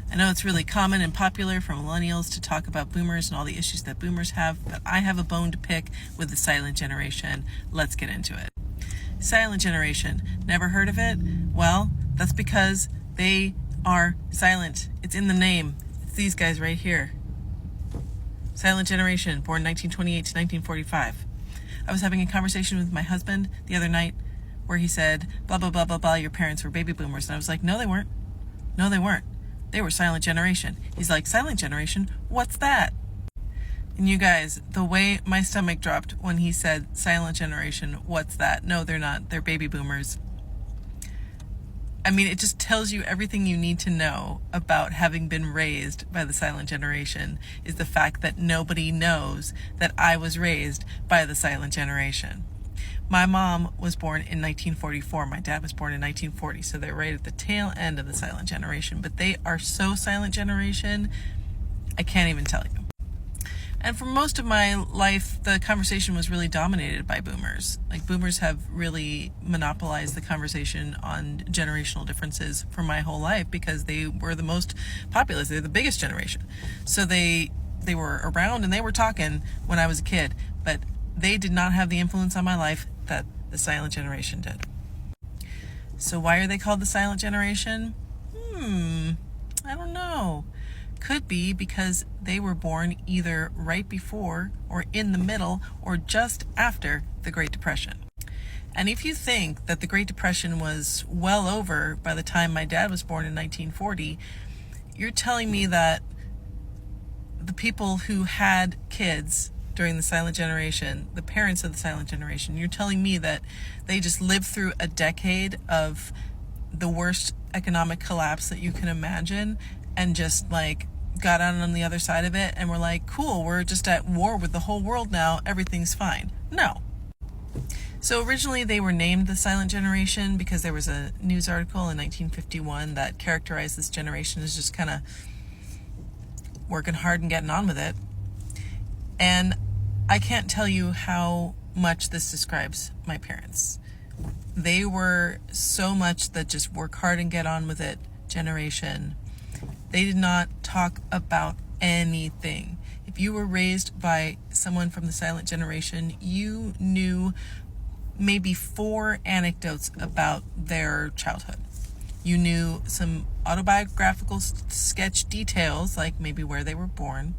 I know it's really common and popular for millennials to talk about boomers and all the issues that boomers have, but I have a bone to pick with the silent generation. Let's get into it. Silent generation. Never heard of it? Well, that's because they are silent. It's in the name. It's these guys right here. Silent generation, born 1928 to 1945. I was having a conversation with my husband the other night where he said, blah, blah, blah, blah, blah, your parents were baby boomers. And I was like, no, they weren't. No, they weren't. They were silent generation. He's like, silent generation? What's that? And you guys, the way my stomach dropped when he said silent generation, what's that? No, they're not. They're baby boomers. I mean, it just tells you everything you need to know about having been raised by the silent generation is the fact that nobody knows that I was raised by the silent generation. My mom was born in 1944. My dad was born in 1940. So they're right at the tail end of the silent generation. But they are so silent generation, I can't even tell you. And for most of my life, the conversation was really dominated by boomers. Like, boomers have really monopolized the conversation on generational differences for my whole life because they were the most populous. They're the biggest generation. So they were around and they were talking when I was a kid. But they did not have the influence on my life that the silent generation did. So why are they called the silent generation? I don't know. Could be because they were born either right before or in the middle or just after the Great Depression. And if you think that the Great Depression was well over by the time my dad was born in 1940, you're telling me that the people who had kids during the silent generation, the parents of the silent generation, you're telling me that they just lived through a decade of the worst economic collapse that you can imagine and just like got out on the other side of it and were like, cool, we're just at war with the whole world now, everything's fine. No. So originally they were named the silent generation because there was a news article in 1951 that characterized this generation as just kind of working hard and getting on with it. And I can't tell you how much this describes my parents. They were so much that just work hard and get on with it generation. They did not talk about anything. If you were raised by someone from the silent generation, you knew maybe 4 anecdotes about their childhood. You knew some autobiographical sketch details, like maybe where they were born,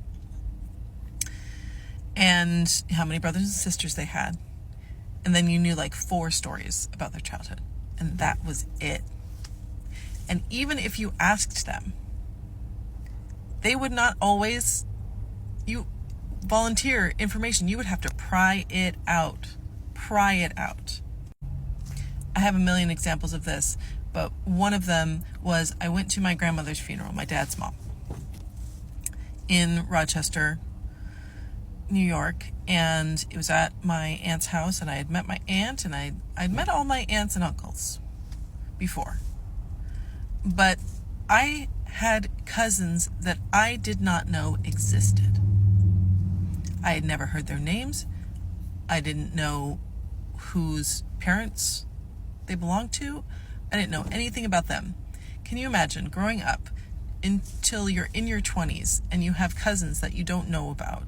and how many brothers and sisters they had. And then you knew like 4 stories about their childhood. And that was it. And even if you asked them, they would not always volunteer information. You would have to pry it out. Pry it out. I have a million examples of this, but one of them was I went to my grandmother's funeral, my dad's mom, in Rochester, New York, and it was at my aunt's house, and I had met my aunt, and I'd met all my aunts and uncles before. But I had cousins that I did not know existed. I had never heard their names. I didn't know whose parents they belonged to. I didn't know anything about them. Can you imagine growing up until you're in your 20s and you have cousins that you don't know about?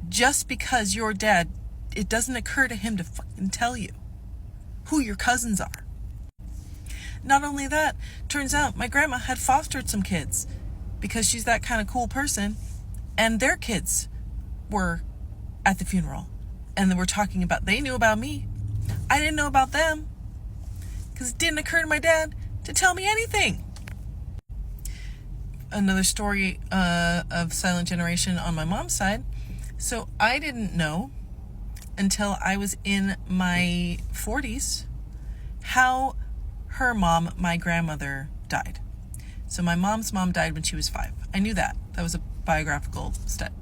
Just because your dad, it doesn't occur to him to fucking tell you who your cousins are. Not only that, turns out my grandma had fostered some kids because she's that kind of cool person, and their kids were at the funeral, and they were talking about, they knew about me. I didn't know about them because it didn't occur to my dad to tell me anything. Another story of silent generation on my mom's side. So I didn't know until I was in my 40s how her mom, my grandmother, died. So my mom's mom died when she was 5. I knew that. That was a biographical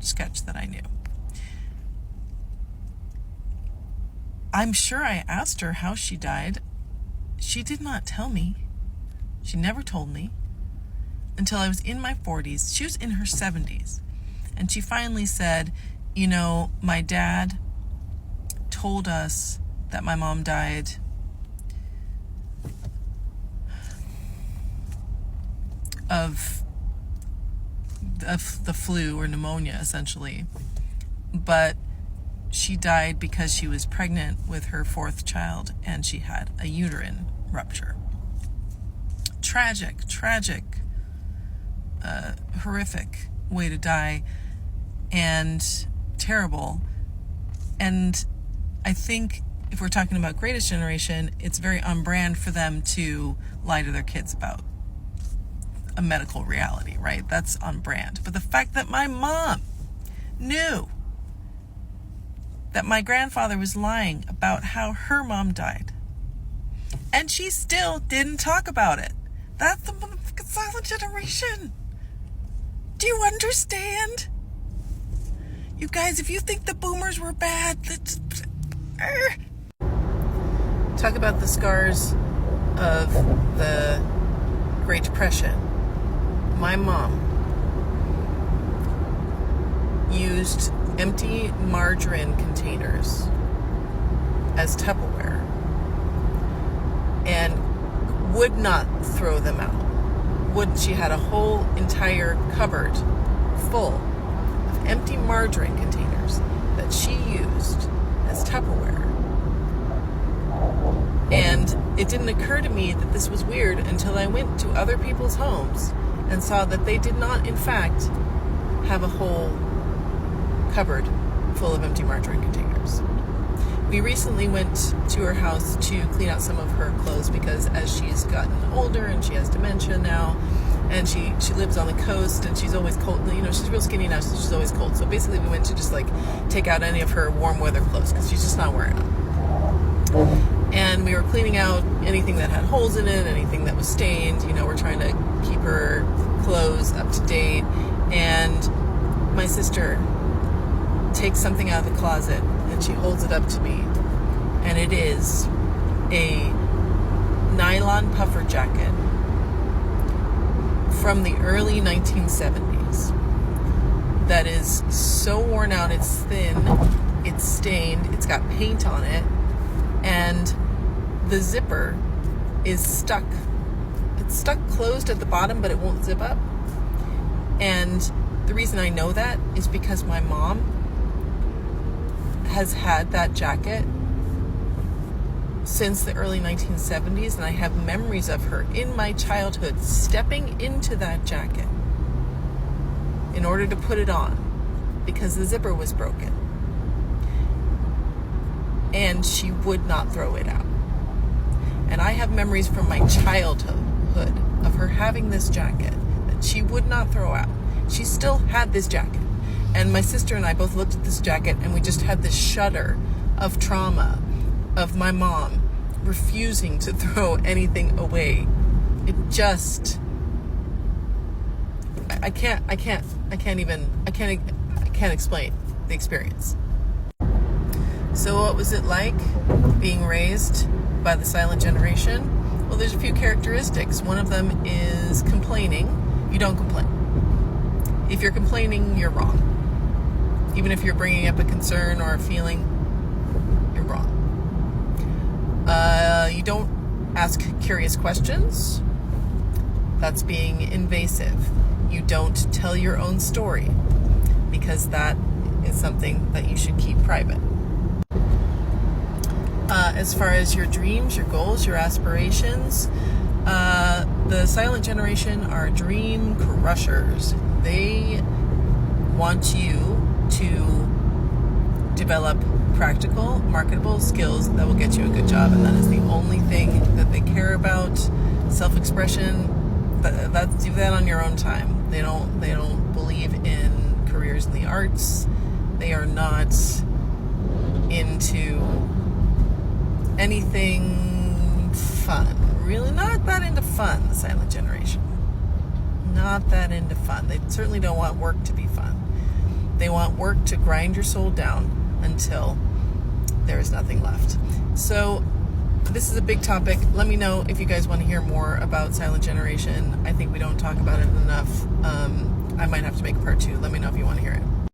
sketch that I knew. I'm sure I asked her how she died. She did not tell me. She never told me until I was in my 40s. She was in her 70s. And she finally said, you know, my dad told us that my mom died of the flu or pneumonia, essentially. But she died because she was pregnant with her 4th child and she had a uterine rupture. Tragic, horrific way to die, and terrible. And I think if we're talking about Greatest Generation, it's very on brand for them to lie to their kids about a medical reality, right? That's on brand. But the fact that my mom knew that my grandfather was lying about how her mom died, and she still didn't talk about it. That's the motherfucking silent generation. Do you understand? You guys, if you think the boomers were bad, talk about the scars of the Great Depression. My mom used empty margarine containers as Tupperware and would not throw them out. She had a whole entire cupboard full of empty margarine containers that she used as Tupperware. And it didn't occur to me that this was weird until I went to other people's homes and saw that they did not, in fact, have a whole cupboard full of empty margarine containers. We recently went to her house to clean out some of her clothes because as she's gotten older and she has dementia now, and she lives on the coast and she's always cold, you know, she's real skinny now, so she's always cold. So basically we went to just like take out any of her warm weather clothes because she's just not wearing them. And we were cleaning out anything that had holes in it, anything that was stained. You know, we're trying to keep her clothes up to date. And my sister takes something out of the closet and she holds it up to me. And it is a nylon puffer jacket from the early 1970s that is so worn out, it's thin, it's stained, it's got paint on it, and the zipper is stuck. It's stuck closed at the bottom, but it won't zip up. And the reason I know that is because my mom has had that jacket since the early 1970s, and I have memories of her in my childhood stepping into that jacket in order to put it on because the zipper was broken. And she would not throw it out. And I have memories from my childhood of her having this jacket that she would not throw out. She still had this jacket. And my sister and I both looked at this jacket and we just had this shudder of trauma of my mom refusing to throw anything away. It just, I can't explain the experience. So what was it like being raised by the silent generation? Well, there's a few characteristics. One of them is complaining. You don't complain. If you're complaining, you're wrong. Even if you're bringing up a concern or a feeling, you're wrong. You don't ask curious questions. That's being invasive. You don't tell your own story because that is something that you should keep private. As far as your dreams, your goals, your aspirations, the silent generation are dream crushers. They want you to develop practical, marketable skills that will get you a good job, and that is the only thing that they care about. Self-expression, do that on your own time. They don't believe in careers in the arts. They are not into anything fun. Really not that into fun, the silent generation. Not that into fun. They certainly don't want work to be fun. They want work to grind your soul down until there is nothing left. So this is a big topic. Let me know if you guys want to hear more about silent generation. I think we don't talk about it enough. I might have to make a part 2. Let me know if you want to hear it.